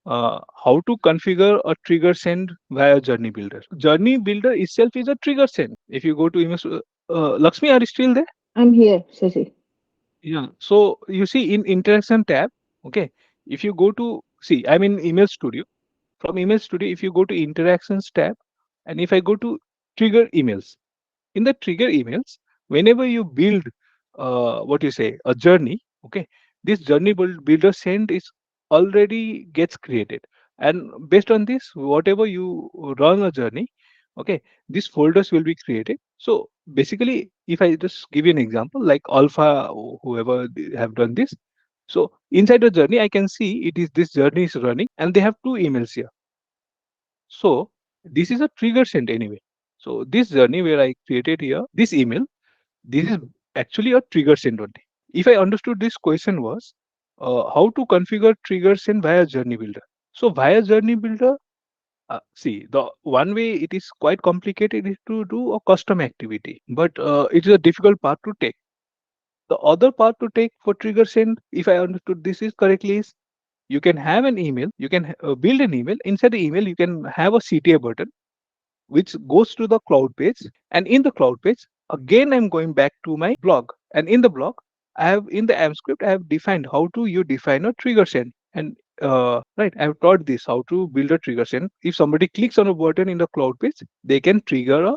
how to configure a trigger send via Journey Builder. Journey Builder itself is a trigger send. If you go to image, Lakshmi, are you still there? I'm here, Shashi. Yeah. So you see in interaction tab, okay. If you go to see, I'm in Email Studio. From Email Studio, if you go to interactions tab, and if I go to trigger emails, in the trigger emails, whenever you build what you say a journey, okay, this builder send is already gets created, and based on this, whatever you run a journey, okay, these folders will be created. So basically, if I just give you an example like alpha, whoever have done this, so inside the journey I can see it is this journey is running and they have two emails here. So this is a trigger sent anyway. So this journey where I created here, this email, this is actually a trigger sent only. If I understood this question was how to configure trigger sent via Journey Builder. So via Journey Builder, see the one way it is quite complicated is to do a custom activity, but it is a difficult path to take. The other path to take for trigger send, if I understood this is correctly, is you can have an email, you can build an email. Inside the email, you can have a CTA button which goes to the cloud page. And in the cloud page, again, I'm going back to my blog. And in the blog, I have in the AMP script, I have defined how to you define a trigger send. And right, I have taught this how to build a trigger send. If somebody clicks on a button in the cloud page, they can trigger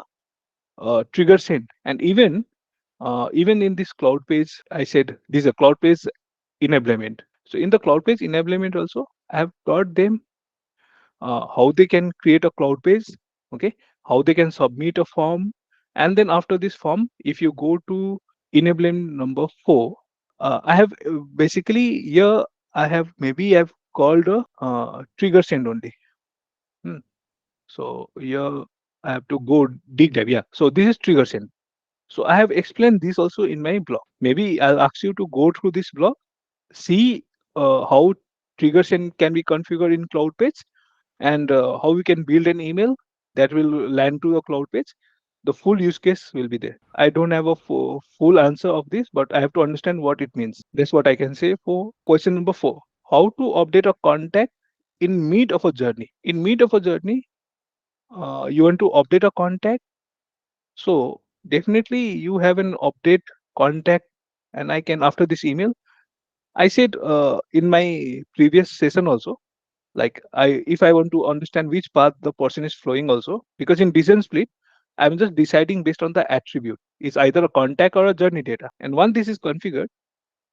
a trigger send. And even in this cloud page, I said this is a cloud page enablement. So in the cloud page enablement also, I have taught them how they can create a cloud page, okay, how they can submit a form, and then after this form, if you go to enablement number 4, I have basically here I have maybe I've called a trigger send only. Hmm. So here I have to go deep dive. Yeah. So this is trigger send. So I have explained this also in my blog. Maybe I'll ask you to go through this blog, see how trigger send can be configured in cloud page, and how we can build an email that will land to a cloud page. The full use case will be there. I don't have a full answer of this, but I have to understand what it means. That's what I can say for question number 4. How to update a contact in mid of a journey. In mid of a journey, you want to update a contact. So definitely you have an update contact, and I can after this email. I said in my previous session also, like I if I want to understand which path the person is flowing also, because in decision split I'm just deciding based on the attribute, it's either a contact or a journey data. And once this is configured,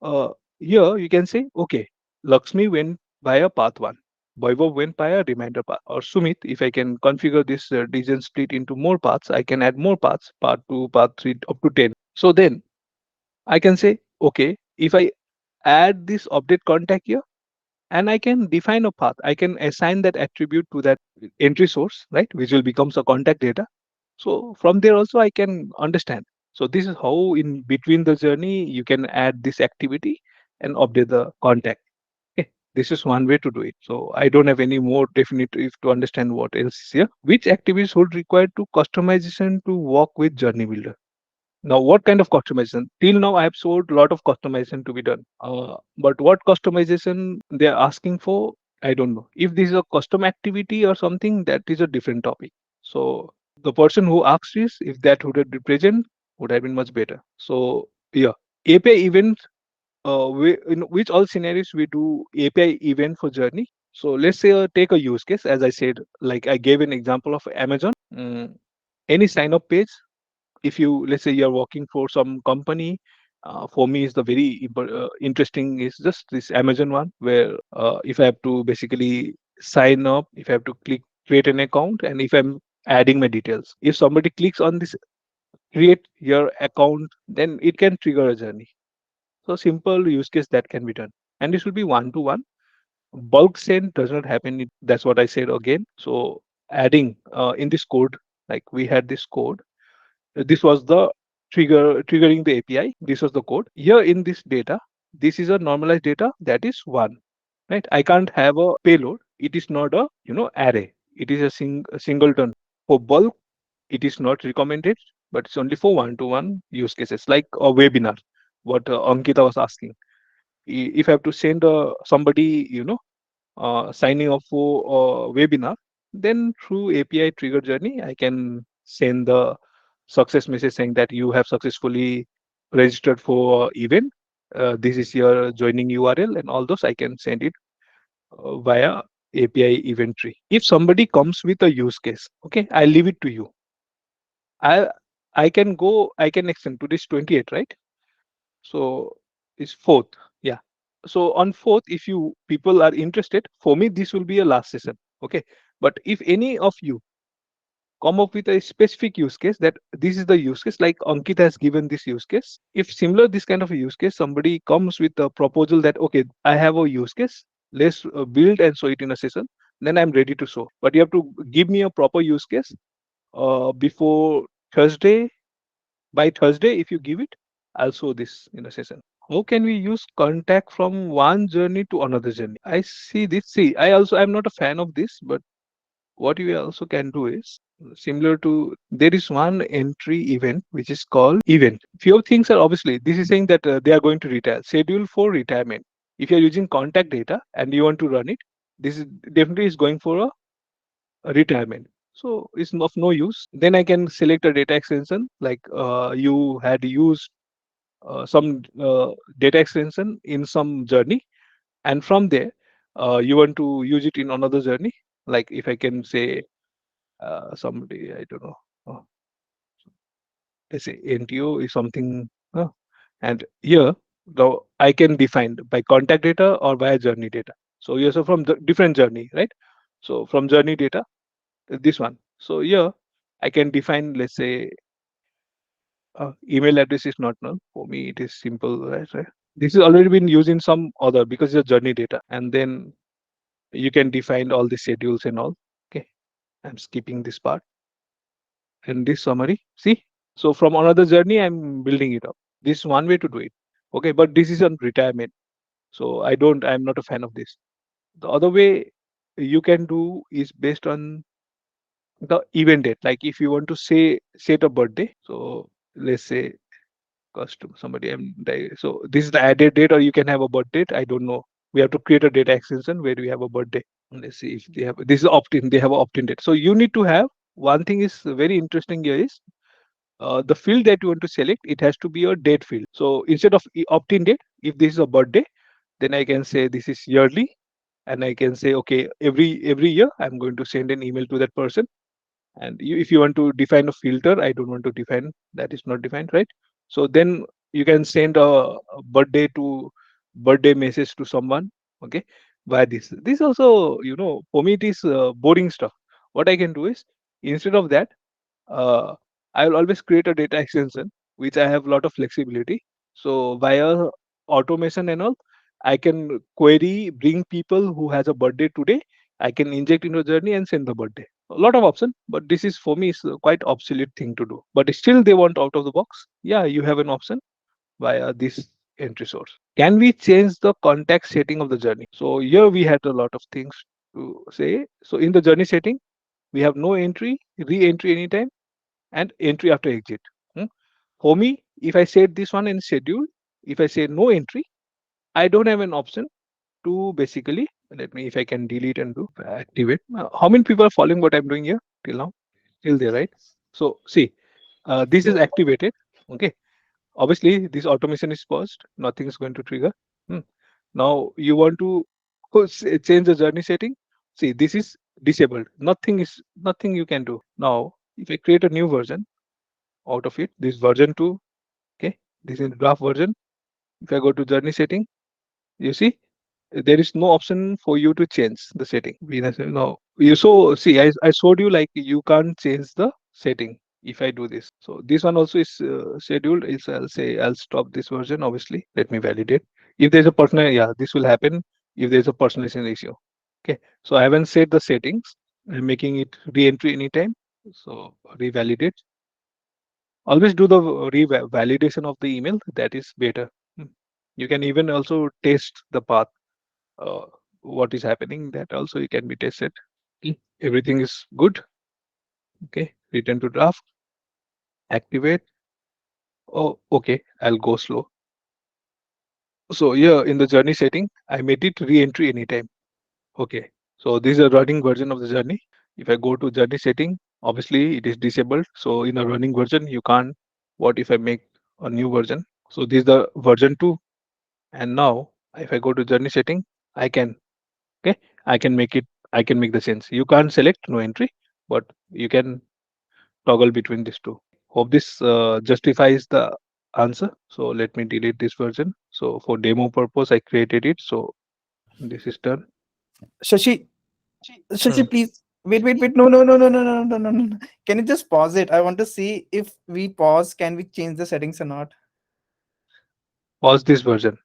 uh, here you can say okay, Lakshmi went via path 1, Vaibhav went via reminder path, or Sumit, if I can configure this decision split into more paths, I can add more paths, path 2, path 3, up to 10. So then I can say okay, if I add this update contact here, and I can define a path. I can assign that attribute to that entry source, right, which will becomes a contact data. So from there also I can understand. So this is how in between the journey you can add this activity and update the contact. Okay. This is one way to do it. So I don't have any more definitive to understand what else is here. Which activities would require to customization to work with Journey Builder? Now, what kind of customization? Till now, I have showed a lot of customization to be done. But what customization they are asking for, I don't know. If this is a custom activity or something, that is a different topic. So the person who asked this, if that would have been present, would have been much better. So yeah, API event. In which all scenarios we do API event for journey. So let's say take a use case, as I said, like I gave an example of Amazon. Any sign up page, if you let's say you're working for some company, for me is the very interesting is just this Amazon one, where if I have to basically sign up, if I have to click create an account, and if I'm adding my details, if somebody clicks on this create your account, then it can trigger a journey. So simple use case that can be done, and this will be one to one. Bulk send does not happen, that's what I said again. So adding in this code, like we had this code, this was the triggering the API. This was the code. Here in this data, this is a normalized data that is one, right? I can't have a payload. It is not a array. It is a singleton. For bulk, it is not recommended, but it's only for one-to-one use cases like a webinar. What Ankita was asking. If I have to send somebody, signing up for a webinar, then through API trigger journey, I can send the success message saying that you have successfully registered for event. This is your joining URL and all those. I can send it via API event tree. If somebody comes with a use case, okay, I leave it to you. I I can go. I can extend to this 28, right? So it's fourth. Yeah. So on fourth, if you people are interested, for me this will be a last session. Okay. But if any of you come up with a specific use case that this is the use case, like Ankit has given this use case. If similar this kind of a use case, somebody comes with a proposal that okay, I have a use case, let's build and show it in a session, then I'm ready to show. But you have to give me a proper use case before Thursday. By Thursday, if you give it, I'll show this in a session. How can we use contact from one journey to another journey? I see this. See, I'm not a fan of this, but what you also can do is similar to there is one entry event which is called event. Few things are obviously this is saying that they are going to retire. Schedule for retirement. If you are using contact data and you want to run it, this is definitely is going for a retirement. So it's of no use. Then I can select a data extension like you had used some data extension in some journey, and from there you want to use it in another journey. Like if I can say somebody I don't know, uh, let's say NTO is something, and here the I can define by contact data or via journey data. So yes, so from the different journey, right? So from journey data, this one. So here I can define, let's say, email address is not null. For me, it is simple, right? Right? This is already been used in some other because it's a journey data, and then you can define all the schedules and all. Okay, I'm skipping this part and this summary. See, so from another journey, I'm building it up. This is one way to do it. Okay, but this is on retirement, so I'm not a fan of this. The other way you can do is based on the event date. Like if you want to say set a birthday, so let's say custom somebody so this is the added date, or you can have a birth date. I don't know. We have to create a data extension where we have a birthday. Let's see if they have this is opt-in. They have an opt-in date. So you need to have one thing is very interesting here is the field that you want to select. It has to be a date field. So instead of opt-in date, if this is a birthday, then I can say this is yearly, and I can say okay, every year I'm going to send an email to that person. And if you want to define a filter, I don't want to define that is not defined, right? So then you can send a birthday message to someone, okay, by this also, for me it is boring stuff. What I can do is instead of that, uh, I will always create a data extension which I have a lot of flexibility. So via automation and all, I can query bring people who has a birthday today. I can inject into a journey and send the birthday. A lot of option, but this is for me is quite obsolete thing to do. But still they want out of the box. Yeah, you have an option via this entry source. Can we change the contact setting of the journey? So here we had a lot of things to say. So in the journey setting, we have no entry, re-entry anytime, and entry after exit. Hmm. For me, if I set this one in schedule, if I say no entry, I don't have an option to basically let me if I can delete and do activate. How many people are following what I'm doing here till now? Till there, right? So see, this is activated. Okay. Obviously, this automation is paused. Nothing is going to trigger. Hmm. Now you want to change the journey setting. See, this is disabled. Nothing you can do. Now, if I create a new version out of it, this version 2, okay, this is draft version. If I go to journey setting, you see there is no option for you to change the setting. No, you so see I showed you like you can't change the setting if I do this. So this one also is scheduled. Is I'll say I'll stop this version. Obviously, let me validate. If there's a personal, yeah, this will happen if there's a personalization issue. Okay, so I haven't set the settings. I'm making it re-entry anytime. So revalidate. Always do the validation of the email. That is better. Hmm. You can even also test the path. Uh, what is happening? That also you can be tested. Everything is good. Okay. Return to draft. Activate. Oh, okay. I'll go slow. So here in the journey setting, I made it re-entry anytime. Okay. So this is a running version of the journey. If I go to journey setting, obviously it is disabled. So in a running version, you can't. What if I make a new version? So this is the version 2. And now if I go to journey setting, I can, okay, I can make it, I can make the change. You can't select no entry, but you can toggle between these two. Hope this justifies the answer. So let me delete this version. So for demo purpose, I created it. So this is done. Shashi, Hmm. Shashi, please wait. No, no, no, no, no, no, no, no, no. Can you just pause it? I want to see if we pause, can we change the settings or not? Pause this version.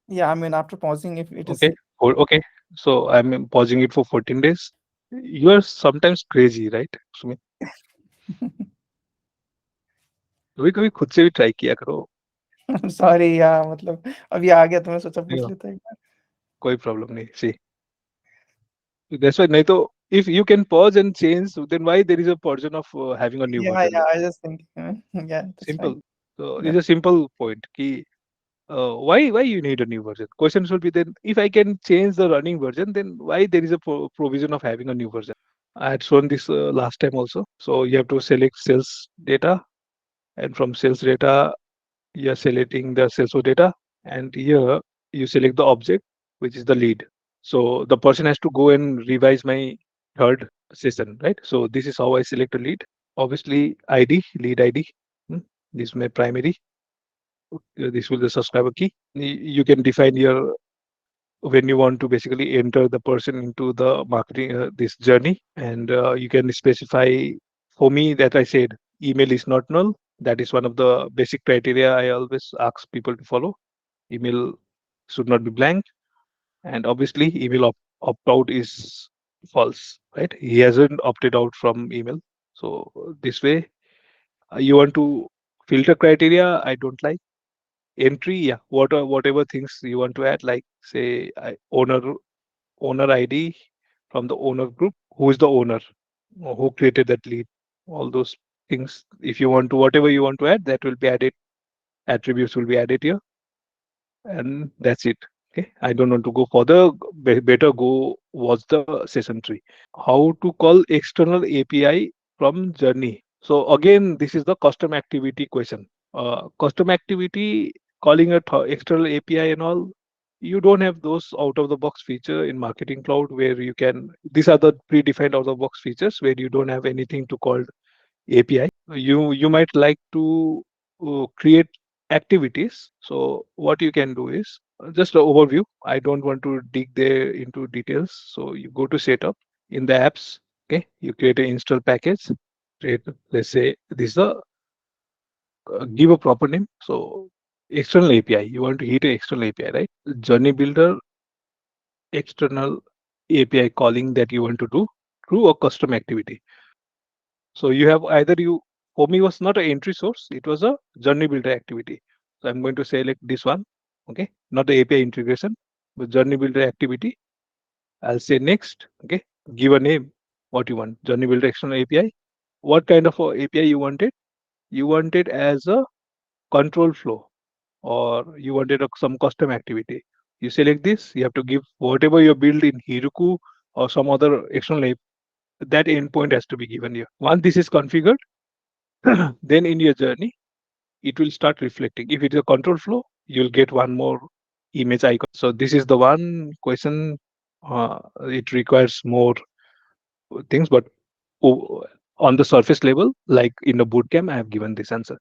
Yeah, I mean, after pausing, if it is Okay. Okay. So I'm pausing it for 14 days. You are sometimes crazy, right? Sumit, कभी कभी खुद से भी try किया करो. Sorry यार, मतलब अभी आ गया तो मैं सोचा You पूछ know, लेता एक बार। कोई प्रॉब्लम नहीं. See, that's why नहीं तो if you can pause and change, then why there is a version of having a new version Yeah, then? I just think, yeah, that's fine. Simple. So Yeah. it's a simple point. Ki, why you need a new version? Questions will be then if I can change the running version, then why there is a provision of having a new version? I had shown this last time also. So you have to select sales data, and from sales data you are selecting the Salesforce data, and here you select the object, which is the lead. So the person has to go and revise my third session, right? So this is how I select a lead. Obviously, ID, lead ID. hmm, This is my primary. This will be the subscriber key. You can define your when you want to basically enter the person into the marketing this journey, and you can specify. For me, that I said email is not null. That is one of the basic criteria I always ask people to follow. Email should not be blank, and obviously email opt out is false, right? He hasn't opted out from email. So this way you want to filter criteria. I don't like entry. Yeah, whatever things you want to add, like say owner ID from the owner group, who is the owner, or who created that lead, all those things. If you want to, whatever you want to add, that will be added. Attributes will be added here, and that's it. Okay, I don't want to go further. Better go watch the session 3. How to call external API from journey. So again, this is the custom activity question. Custom activity calling a external API and all. You don't have those out of the box feature in Marketing Cloud where you can. These are the predefined out of the box features where you don't have anything to call API. You might like to create activities. So what you can do is just an overview. I don't want to dig there into details. So you go to setup in the apps. Okay, you create an install package. Create, let's say this is a give a proper name. So external API. You want to hit an external API, right? Journey builder external API calling that you want to do through a custom activity. So you have either you for me was not an entry source, it was a journey builder activity. So I'm going to select this one, okay, not the API integration, but journey builder activity. I'll say next, okay, give a name, what you want, journey builder external API. What kind of a API you wanted? You want it as a control flow, or you wanted some custom activity. You select this, you have to give whatever you build in Heroku or some other external API, that endpoint has to be given here. Once this is configured, then in your journey, it will start reflecting. If it's a control flow, you'll get one more image icon. So this is the one question. It requires more things, but on the surface level, like in the bootcamp, I have given this answer.